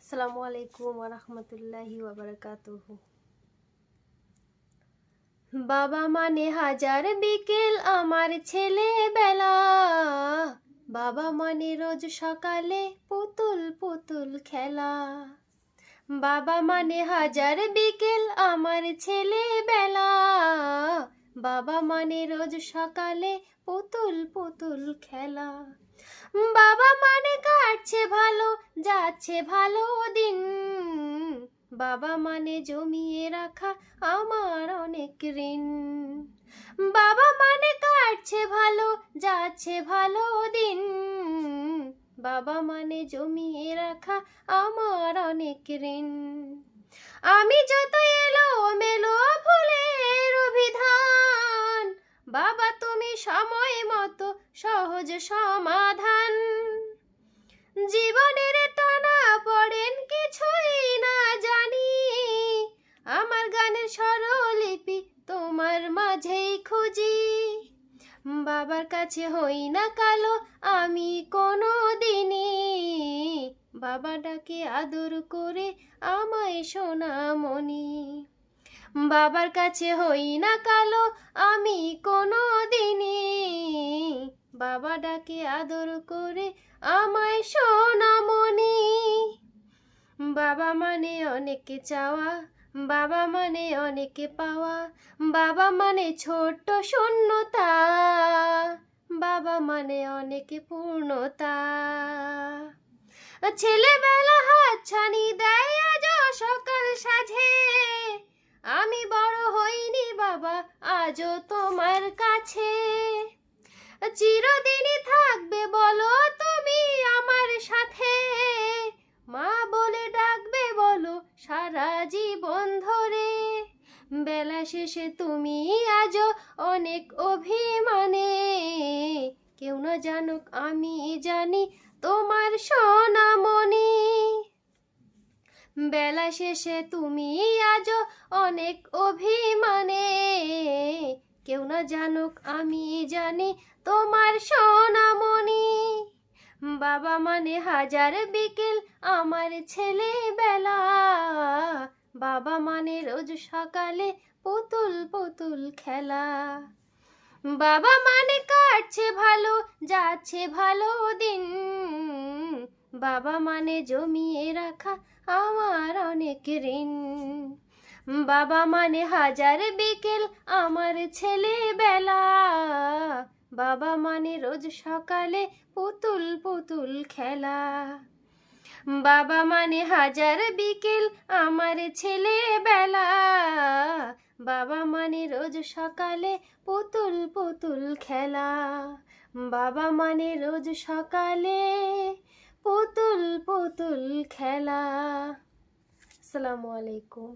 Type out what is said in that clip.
আসসালামু আলাইকুম ওয়া রাহমাতুল্লাহি ওয়া বারাকাতুহু। বাবা মানে হাজার বিকেল আমার ছেলেবেলা, বাবা মানে রোজ সকালে পুতুল পুতুল খেলা। বাবা মানে হাজার বিকেল আমার ছেলেবেলা, বাবা মানে রোজ সকালে পুতুল পুতুল খেলা। বাবা মানে কাটছে ভালো, যাচ্ছে ভালো দিন, বাবা মানে জমিয়ে রাখা আমার অনেক ঋণ। বাবা মানে কাটছে ভালো, যাচ্ছে ভালো দিন, বাবা মানে জমিয়ে রাখা আমার অনেক ঋণ। আমি যত এলো মেলো ভুলের অভিধান, বাবা তুমি সময় মতো সহজ সমাধান। জীবনের টানা পড়েন কিছুই না জানি, আমার গানের স্বরলিপি তোমার মাঝেই খুঁজি। বাবার কাছে হই না কালো আমি কোনো দিনই, বাবা ডাকে আদর করে আমায় সোনামণি। বাবার কাছে হই না কালো আমি কোনো দিনই, বাবা ডাকে আদর করে আমায় সোনামণি। বাবা মানে অনেক চাওয়া, বাবা মানে অনেক পাওয়া, বাবা মানে ছোট্ট শূন্যতা, বাবা মানে অনেক পূর্ণতা। ছেলেবেলা হাতছানি দেয় আজ সকাল সাজে, আমি বড় হইনি বাবা আজও তোমার কাছে। চিরদিনই থাকবে বলো তুমি আমার সাথে, মা বলে ডাকবে বলো সারা জীবন ধরে। বেলা শেষে তুমি আজও অনেক অভিমানে, কেউ না জানুক আমি জানি তোমার সোনামণি। বেলা শেষে তুমি আজও অনেক অভিমানে, কেউ না জানুক আমি জানি তোমার সোনামণি। বাবা মানে হাজার বিকেল আমার ছেলেবেলা, বাবা মানে রোজ সকালে পুতুল পুতুল খেলা। বাবা মানে কাটছে ভালো, যাচ্ছে ভালো দিন, বাবা মানে জমিয়ে রাখা আমার অনেক ঋণ। বাবা মানে হাজার বিকেল আমার ছেলেবেলা, বাবা মানে রোজ সকালে পুতুল পুতুল খেলা। বাবা মানে হাজার বিকেল আমার ছেলেবেলা, বাবা মানে রোজ সকালে পুতুল পুতুল খেলা। বাবা মানে রোজ সকালে পুতুল পুতুল খেলা। আসসালামু আলাইকুম।